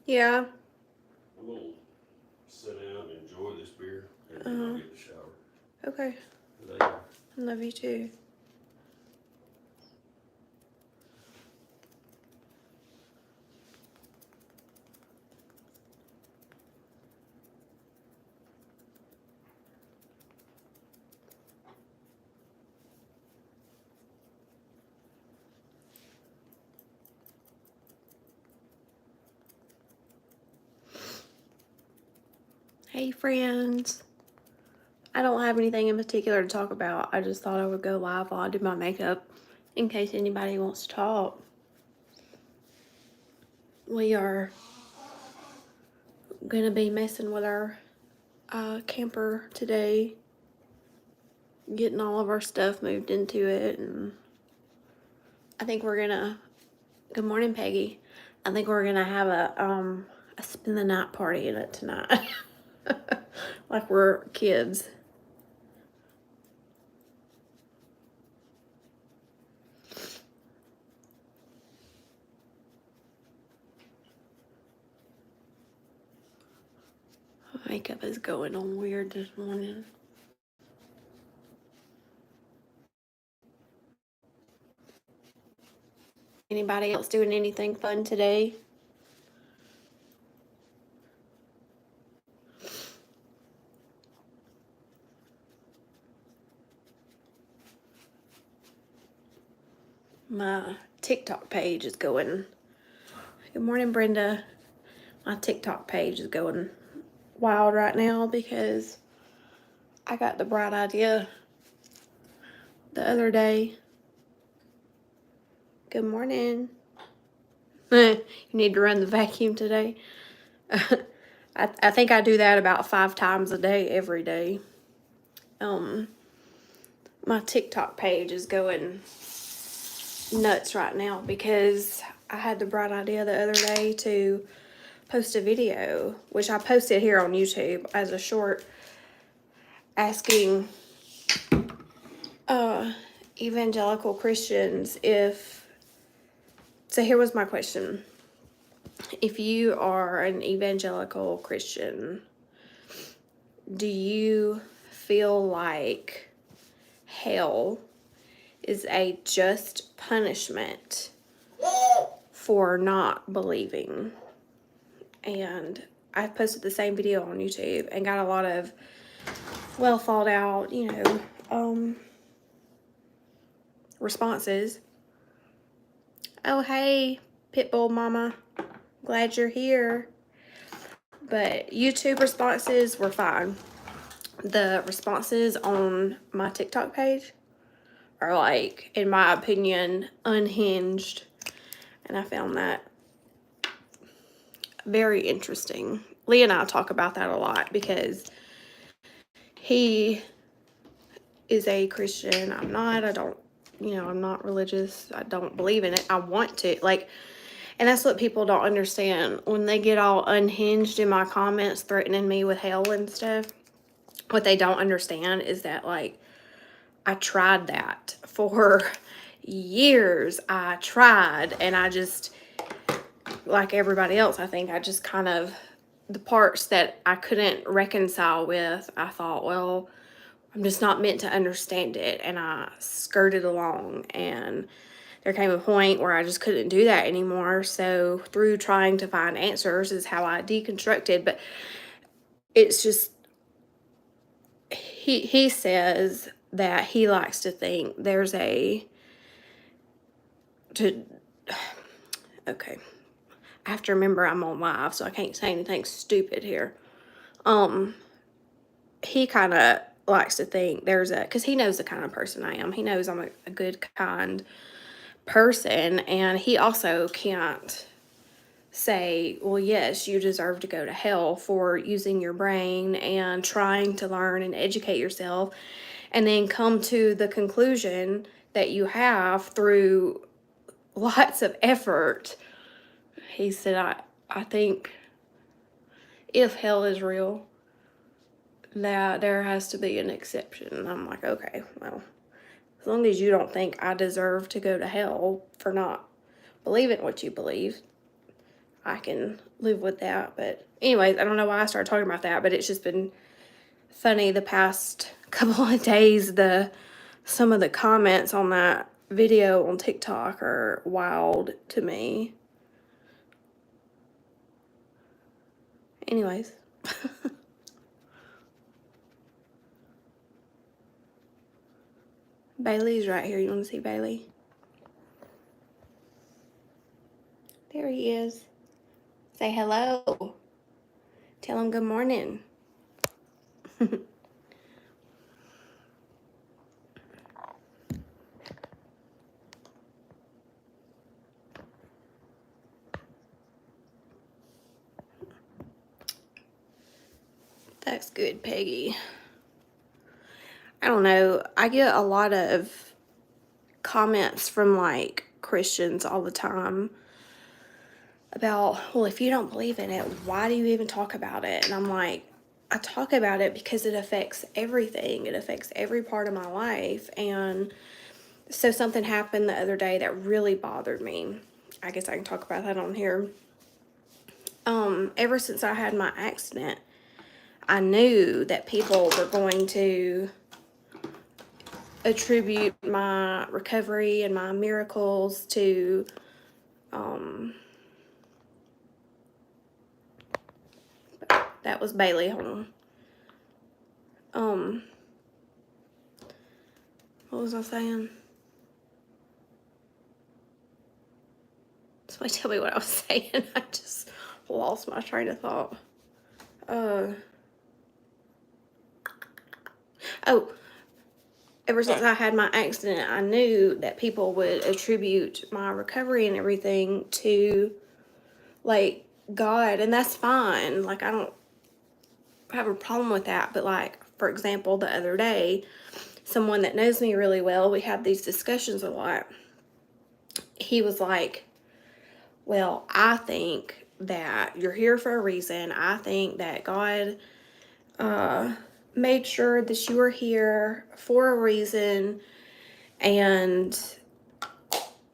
Yeah. I'm gonna sit down and enjoy this beer, and then I'll get the shower. Okay. Later. Love you too. Hey friends. I don't have anything in particular to talk about. I just thought I would go live while I do my makeup in case anybody wants to talk. We are gonna be messing with our camper today, getting all of our stuff moved into it, and I think we're gonna, good morning Peggy, I think we're gonna have a spend the night party in it tonight. Like we're kids. Makeup is going on weird this morning. Anybody else doing anything fun today? My TikTok page is going. Good morning, Brenda. My TikTok page is going wild right now because I got the bright idea the other day. Good morning. You need to run the vacuum today. I think I do that about 5 times a day, every day. My TikTok page is going nuts right now because I had the bright idea the other day to post a video, which I posted here on YouTube as a short, asking evangelical Christians if, so here was my question. If you are an evangelical Christian, do you feel like hell is a just punishment for not believing? And I posted the same video on YouTube and got a lot of well thought out, responses. Oh, hey, Pitbull Mama. Glad you're here. But YouTube responses were fine. The responses on my TikTok page are, like, in my opinion, unhinged. And I found that very interesting. Lee and I talk about that a lot because he is a Christian. I'm not. I'm not religious. I don't believe in it. I want to. And that's what people don't understand. When they get all unhinged in my comments threatening me with hell and stuff, what they don't understand is that, I tried that for years. I tried, and I just, like everybody else, I think I just kind of, the parts that I couldn't reconcile with, I thought, well, I'm just not meant to understand it, and I skirted along, and there came a point where I just couldn't do that anymore. So through trying to find answers is how I deconstructed. But it's just, he says that he likes to think there's okay, I have to remember I'm on live, so I can't say anything stupid here. He kind of likes to think because he knows the kind of person I am. He knows I'm a good, kind person, and he also can't say, well, yes, you deserve to go to hell for using your brain and trying to learn and educate yourself, and then come to the conclusion that you have through lots of effort. He said, I think if hell is real, that there has to be an exception. And I'm like, okay, well, as long as you don't think I deserve to go to hell for not believing what you believe, I can live with that. But anyways, I don't know why I started talking about that, but it's just been funny the past couple of days. Some of the comments on that video on TikTok are wild to me. Anyways. Bailey's right here. You want to see Bailey? There he is. Say hello. Tell him good morning. That's good, Peggy. I don't know. I get a lot of comments from like Christians all the time about, well, if you don't believe in it, why do you even talk about it? And I'm like, I talk about it because it affects everything. It affects every part of my life. And so something happened the other day that really bothered me. I guess I can talk about that on here. Ever since I had my accident, I knew that people were going to attribute my recovery and my miracles to that was Bailey. Hold on. What was I saying? Somebody tell me what I was saying. I just lost my train of thought. Oh, ever since I had my accident, I knew that people would attribute my recovery and everything to, like, God, and that's fine. Like, I don't have a problem with that. But, like, for example, the other day, someone that knows me really well, we have these discussions a lot. He was like, well, I think that you're here for a reason. I think that God made sure that you were here for a reason. And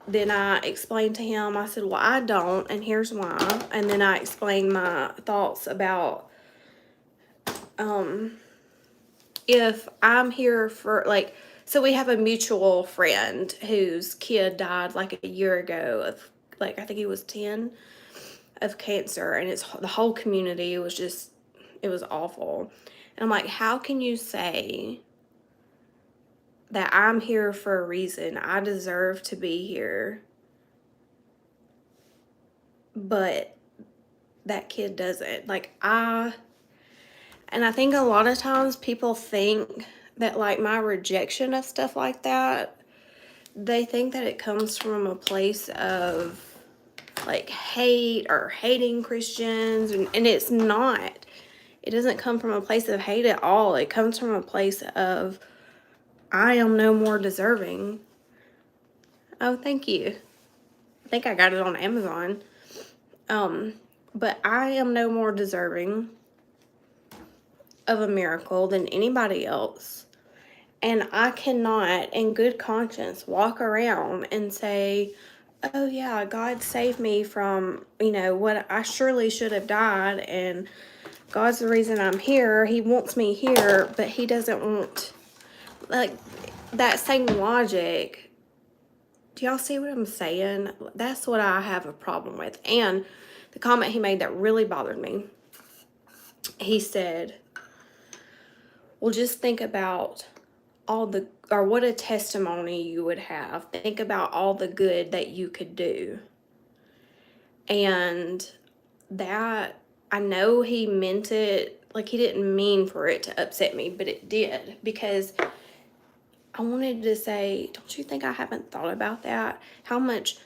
then I explained to him, I said, well, I don't, and here's why. And then I explained my thoughts about if I'm here for, like, so we have a mutual friend whose kid died like a year ago of, like, I think he was 10, of cancer, and it's the whole community was just, it was awful. And I'm like, how can you say that I'm here for a reason? I deserve to be here, but that kid doesn't. Like, and I think a lot of times people think that, like, my rejection of stuff like that, they think that it comes from a place of, like, hate or hating Christians, and it's not. It doesn't come from a place of hate at all. It comes from a place of, I am no more deserving. Oh, thank you. I think I got it on Amazon. But I am no more deserving of a miracle than anybody else. And I cannot, in good conscience, walk around and say, oh yeah, God saved me from, what I surely should have died, and God's the reason I'm here. He wants me here, but he doesn't want, like, that same logic. Do y'all see what I'm saying? That's what I have a problem with. And the comment he made that really bothered me, he said, well, just think about what a testimony you would have. Think about all the good that you could do. And that, I know he meant it, like, he didn't mean for it to upset me, but it did, because I wanted to say, don't you think I haven't thought about that? How much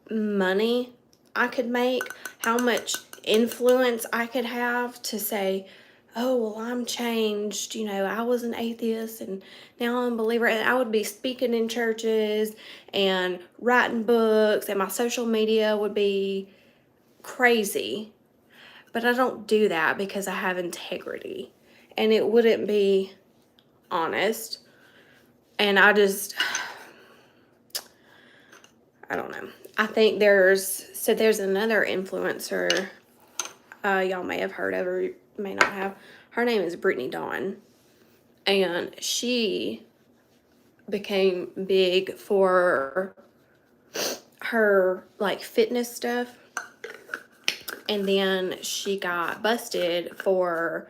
money I could make, how much influence I could have to say, oh, well, I'm changed. I was an atheist and now I'm a believer. And I would be speaking in churches and writing books, and my social media would be crazy. But I don't do that because I have integrity, and it wouldn't be honest. And I don't know. I think there's another influencer, y'all may have heard of her, may not have. Her name is Brittany Dawn, and she became big for her like fitness stuff, and then she got busted for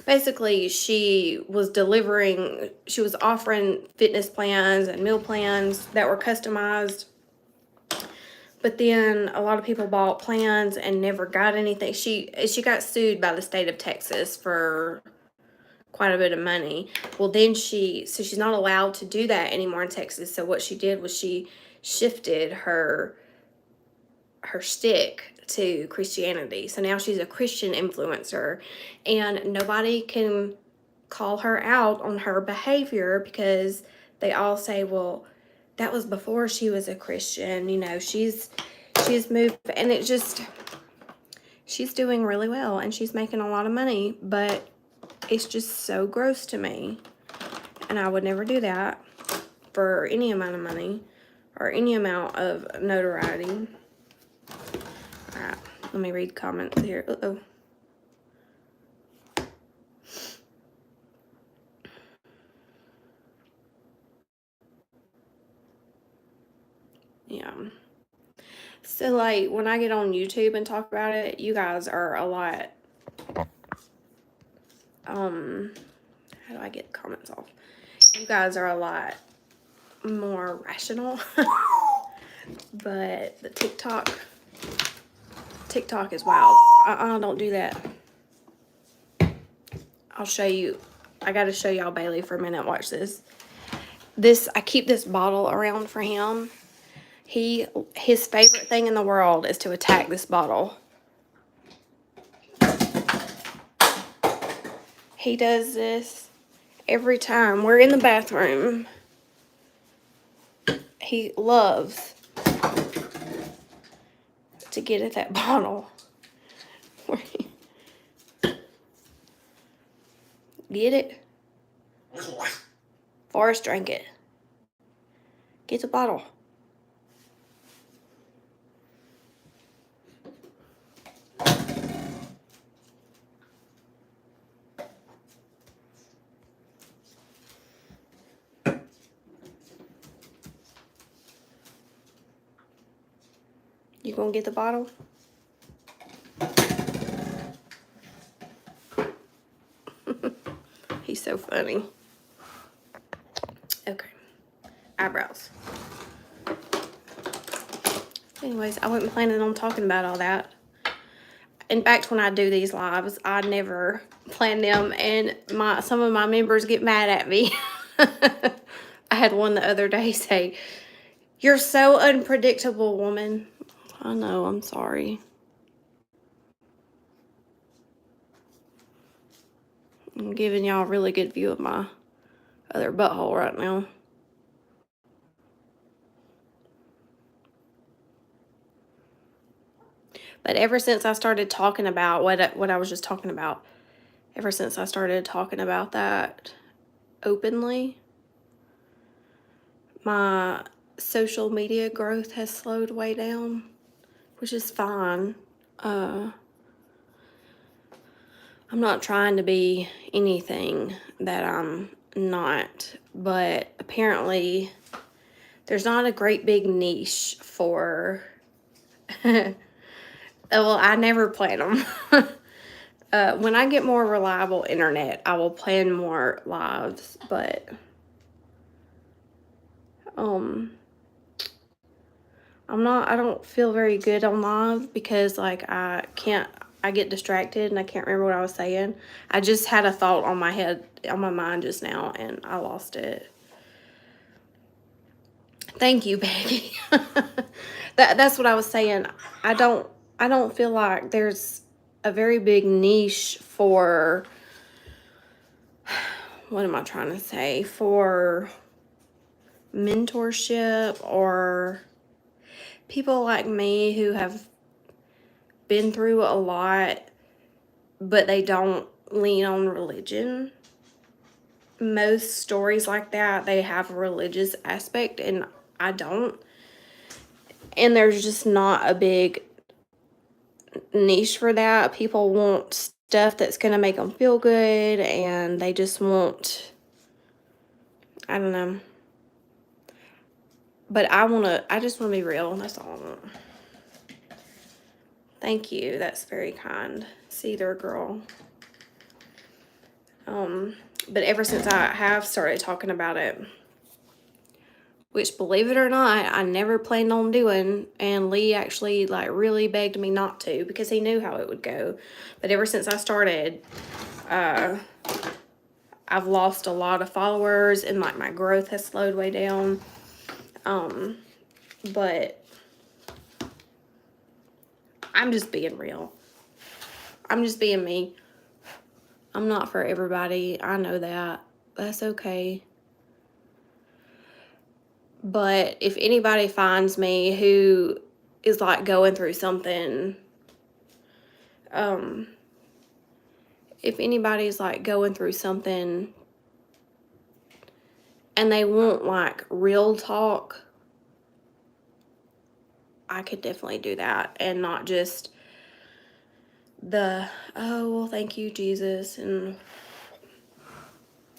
basically she was offering fitness plans and meal plans that were customized, but then a lot of people bought plans and never got anything. She got sued by the state of Texas for quite a bit of money. Well, then she's not allowed to do that anymore in Texas. So what she did was she shifted her stick to Christianity. So now she's a Christian influencer, and nobody can call her out on her behavior because they all say, well, that was before she was a Christian. You know, she's moved, and it just, she's doing really well and she's making a lot of money, but it's just so gross to me. And I would never do that for any amount of money or any amount of notoriety. Alright, let me read comments here. Uh-oh. Yeah. So, like, when I get on YouTube and talk about it, you guys are a lot, how do I get comments off? You guys are a lot more rational. But the TikTok is wild. Don't do that. I'll show you. I gotta show y'all Bailey for a minute. Watch this. I keep this bottle around for him. His favorite thing in the world is to attack this bottle. He does this every time we're in the bathroom. He loves to get at that bottle. Get it? Forrest, drink it. Get the bottle. You gonna get the bottle? He's so funny. Okay. Eyebrows. Anyways, I wasn't planning on talking about all that. In fact, when I do these lives, I never plan them, and some of my members get mad at me. I had one the other day say, "You're so unpredictable, woman." I know, I'm sorry. I'm giving y'all a really good view of my other butthole right now. But ever since I started talking about what I was just talking about, ever since I started talking about that openly, my social media growth has slowed way down, which is fine. I'm not trying to be anything that I'm not, but apparently there's not a great big niche for well, I never plan them. When I get more reliable internet, I will plan more lives, but I don't feel very good on live because like I get distracted and I can't remember what I was saying. I just had a thought on my mind just now and I lost it. Thank you, Becky. That's what I was saying. I don't feel like there's a very big niche for, what am I trying to say, for mentorship or people like me who have been through a lot, but they don't lean on religion. Most stories like that, they have a religious aspect, and I don't. And there's just not a big niche for that. People want stuff that's going to make them feel good, and they just want, I don't know. But I just want to be real. That's all I want. Thank you. That's very kind. See there, girl. But ever since I have started talking about it, which, believe it or not, I never planned on doing, and Lee actually like really begged me not to because he knew how it would go. But ever since I started, I've lost a lot of followers, and like my growth has slowed way down. But I'm just being real. I'm just being me. I'm not for everybody. I know that. That's okay. But if anybody finds me who is like going through something, if anybody's like going through something and they want like real talk, I could definitely do that, and not just the, oh, well, thank you, Jesus, and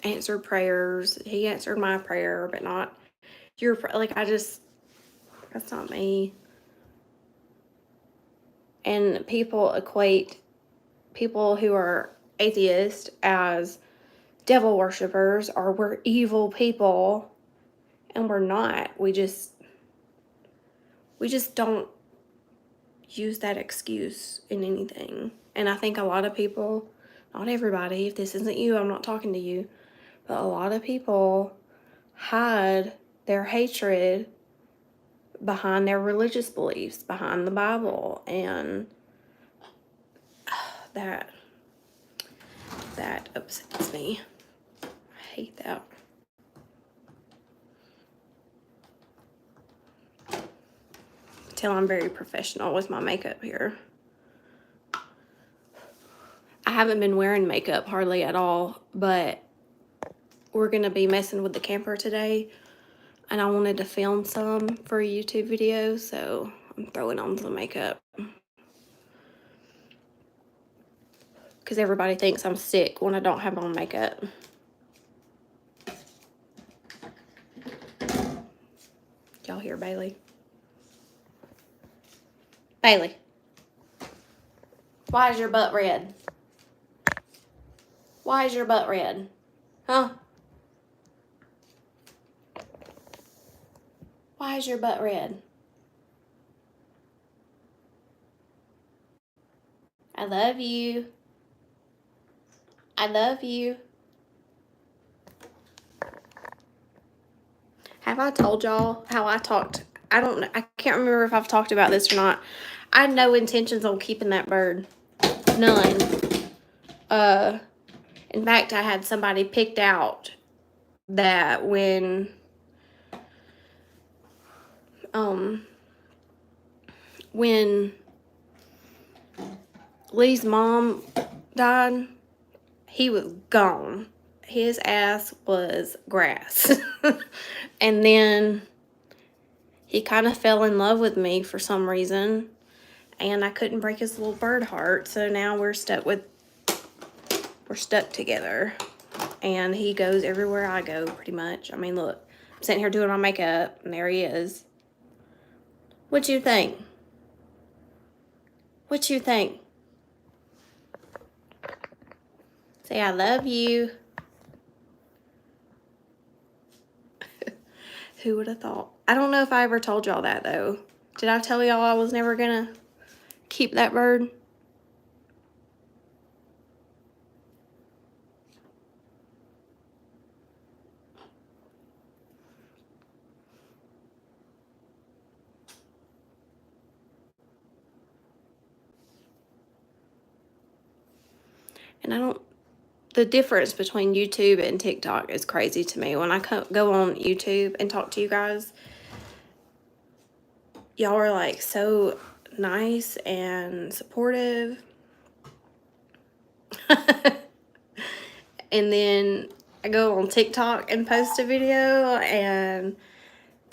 answered prayers. He answered my prayer, but not your prayer. Like, that's not me. And people equate people who are atheist as devil worshippers, or we're evil people, and we're not. We just don't use that excuse in anything. And I think a lot of people, not everybody, if this isn't you, I'm not talking to you, but a lot of people hide their hatred behind their religious beliefs, behind the Bible, and that upsets me. I hate that. Till I'm very professional with my makeup here. I haven't been wearing makeup hardly at all, but we're gonna be messing with the camper today, and I wanted to film some for a YouTube video, so I'm throwing on some makeup. Because everybody thinks I'm sick when I don't have on makeup. Y'all hear Bailey? Bailey, why is your butt red? Why is your butt red? Huh? Why is your butt red? I love you. I love you. Have I told y'all how I talked? I don't know. I can't remember if I've talked about this or not. I had no intentions on keeping that bird. None. In fact, I had somebody picked out that when Lee's mom died, he was gone. His ass was grass. And then he kind of fell in love with me for some reason, and I couldn't break his little bird heart, so now we're stuck together, and he goes everywhere I go, pretty much. I mean, look, I'm sitting here doing my makeup, and there he is. What you think? What you think? Say, I love you. Who would have thought? I don't know if I ever told y'all that, though. Did I tell y'all I was never gonna keep that bird? And the difference between YouTube and TikTok is crazy to me. When I go on YouTube and talk to you guys, y'all are like so nice and supportive. And then I go on TikTok and post a video, and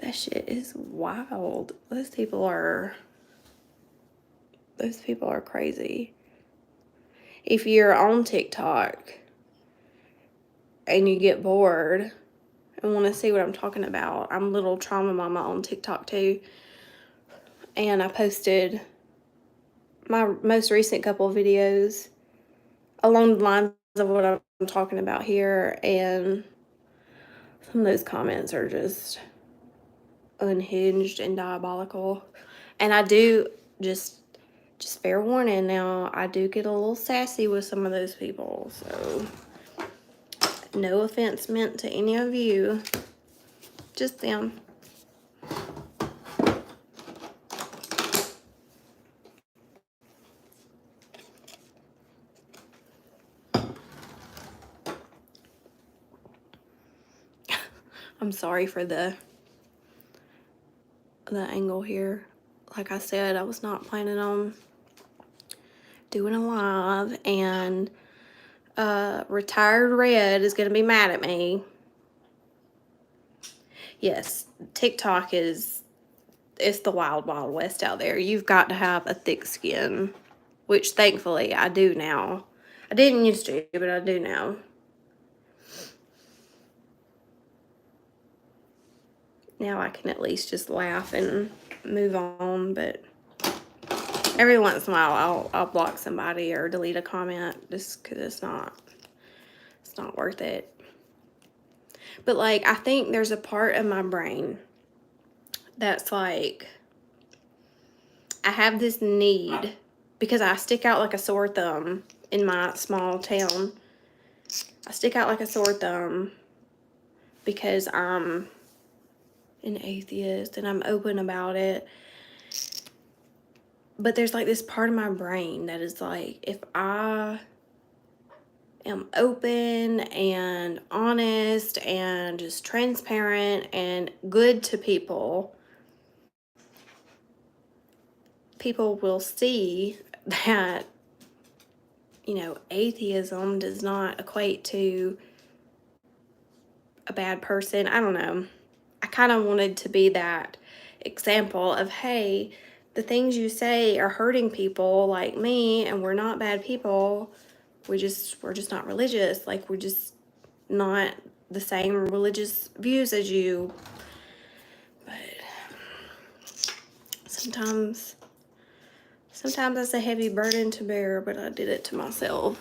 That shit is wild. Those people are crazy. If you're on TikTok and you get bored and want to see what I'm talking about, I'm LittleTraumaMama on TikTok too. And I posted my most recent couple of videos along the lines of what I'm talking about here, and some of those comments are just unhinged and diabolical. And I do, just fair warning now, I do get a little sassy with some of those people, so no offense meant to any of you, just them. I'm sorry for the angle here. Like I said, I was not planning on doing a live, and Retired Red is gonna be mad at me. Yes, TikTok it's the wild, wild west out there. You've got to have a thick skin, which thankfully I do now. I didn't used to, but I do now. Now I can at least just laugh and move on, but every once in a while I'll block somebody or delete a comment just because it's not worth it. But like, I think there's a part of my brain that's like, I have this need, because I stick out like a sore thumb in my small town. I stick out like a sore thumb because I'm an atheist and I'm open about it. But there's like this part of my brain that is like, if I am open and honest and just transparent and good to people, people will see that, you know, atheism does not equate to a bad person. I don't know. I kind of wanted to be that example of, hey, the things you say are hurting people like me, and we're not bad people. We're just not religious. Like, we're just not the same religious views as you. But sometimes that's a heavy burden to bear, but I did it to myself.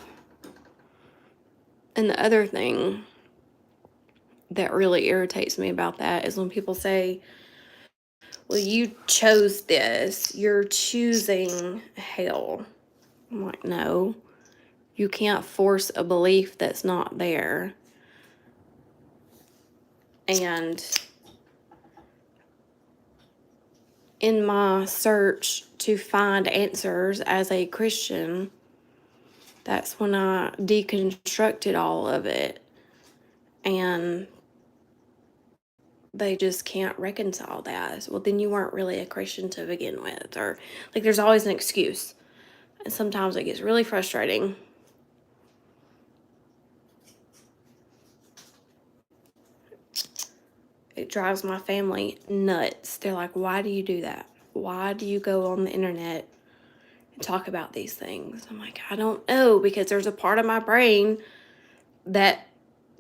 And the other thing that really irritates me about that is when people say, well, you chose this, you're choosing hell. I'm like, no, you can't force a belief that's not there. And in my search to find answers as a Christian, that's when I deconstructed all of it. And they just can't reconcile that. Well, then you weren't really a Christian to begin with. Or, like, there's always an excuse. And sometimes it gets really frustrating. It drives my family nuts. They're like, why do you do that? Why do you go on the internet and talk about these things? I'm like, I don't know, because there's a part of my brain that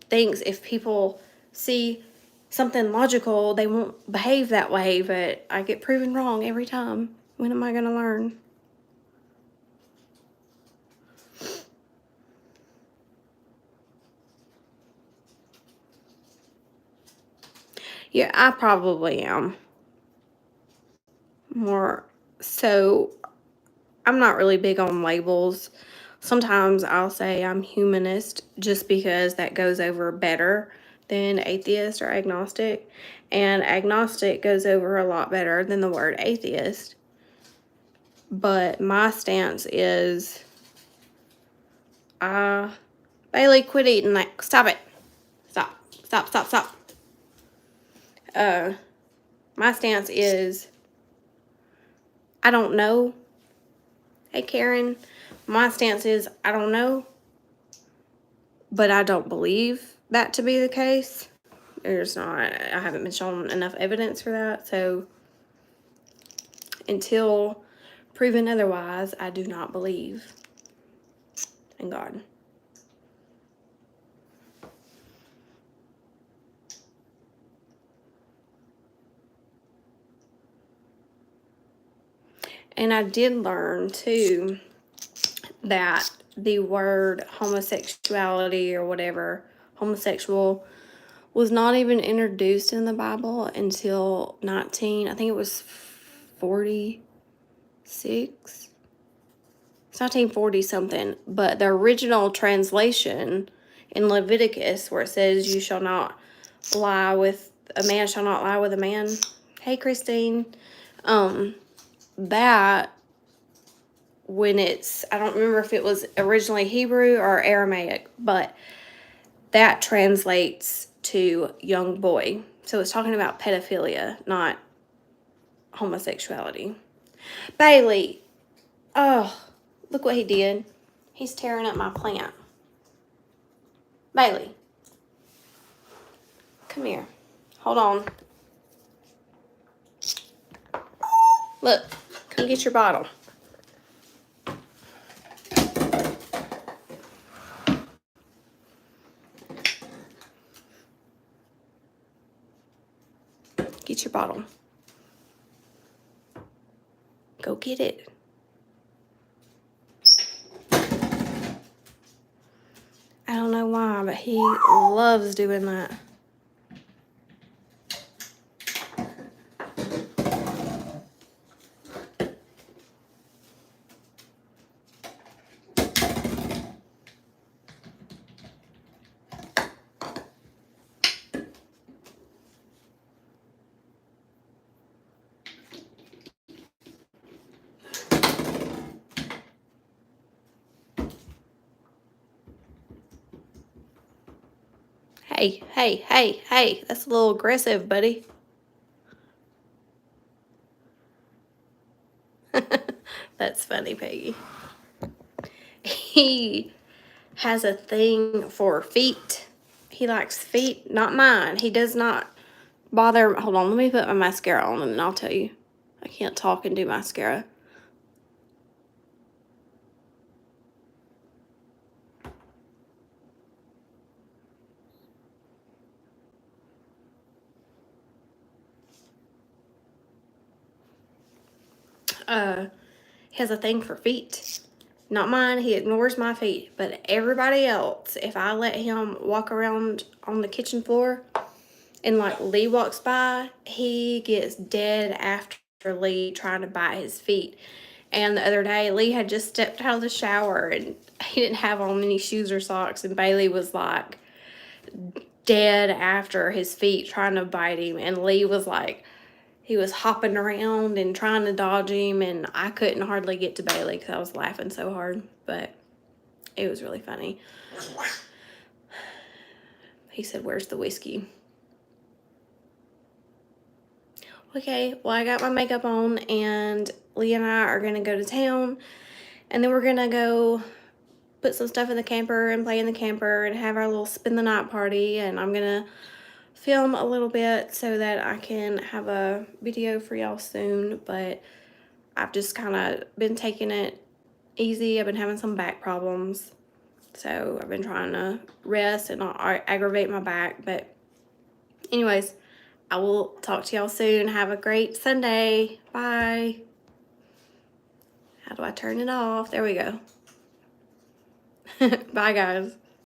thinks if people see something logical, they won't behave that way, but I get proven wrong every time. When am I going to learn? Yeah, I probably am. More so, I'm not really big on labels. Sometimes I'll say I'm humanist just because that goes over better than atheist or agnostic. And agnostic goes over a lot better than the word atheist. But my stance is, Bailey, quit eating that. Stop it. Stop. Stop, stop, stop. My stance is, I don't know. Hey, Karen. My stance is, I don't know, but I don't believe that to be the case. There's not, I haven't been shown enough evidence for that. So until proven otherwise, I do not believe in God. And I did learn too that the word homosexuality or whatever, homosexual, was not even introduced in the Bible until I think it was 46. It's 1940 something, but the original translation in Leviticus, where it says, "You shall not lie with a man, shall not lie with a man." Hey, Christine. That, when it's, I don't remember if it was originally Hebrew or Aramaic, but that translates to young boy. So it's talking about pedophilia, not homosexuality. Bailey, oh, look what he did. He's tearing up my plant. Bailey, come here. Hold on. Look, come get your bottle. Get your bottle. Go get it. I don't know why, but he loves doing that. Hey, that's a little aggressive, buddy. That's funny, Peggy. He has a thing for feet. He likes feet, not mine. He does not bother. Hold on, let me put my mascara on and I'll tell you. I can't talk and do mascara. He has a thing for feet. Not mine, he ignores my feet, but everybody else, if I let him walk around on the kitchen floor and like Lee walks by, he gets dead after Lee trying to bite his feet. And the other day, Lee had just stepped out of the shower and he didn't have on any shoes or socks, and Bailey was like dead after his feet trying to bite him, and Lee was like, he was hopping around and trying to dodge him, and I couldn't hardly get to Bailey because I was laughing so hard, but it was really funny. He said, "Where's the whiskey?" Okay, well, I got my makeup on, and Lee and I are going to go to town, and then we're going to go put some stuff in the camper and play in the camper and have our little spend the night party, and I'm going to film a little bit so that I can have a video for y'all soon, but I've just kind of been taking it easy. I've been having some back problems, so I've been trying to rest and not aggravate my back. But anyways, I will talk to y'all soon. Have a great Sunday. Bye. How do I turn it off? There we go. Bye, guys.